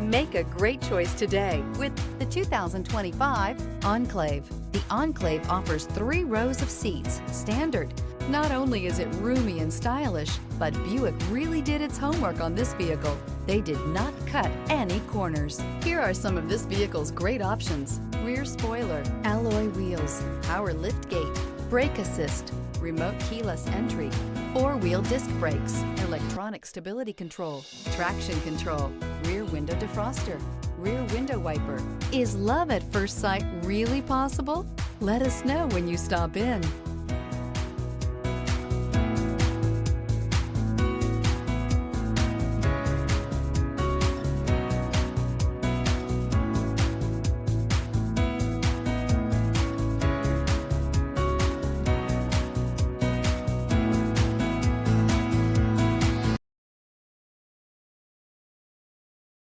Make a great choice today with the 2025 Enclave. The Enclave offers 3 rows of seats, standard. Not only is it roomy and stylish, but Buick really did its homework on this vehicle. They did not cut any corners. Here are some of this vehicle's great options: rear spoiler, alloy wheels, power liftgate, brake assist, remote keyless entry, 4-wheel disc brakes, electronic stability control, traction control, rear window defroster, rear window wiper. Is love at first sight really possible? Let us know when you stop in.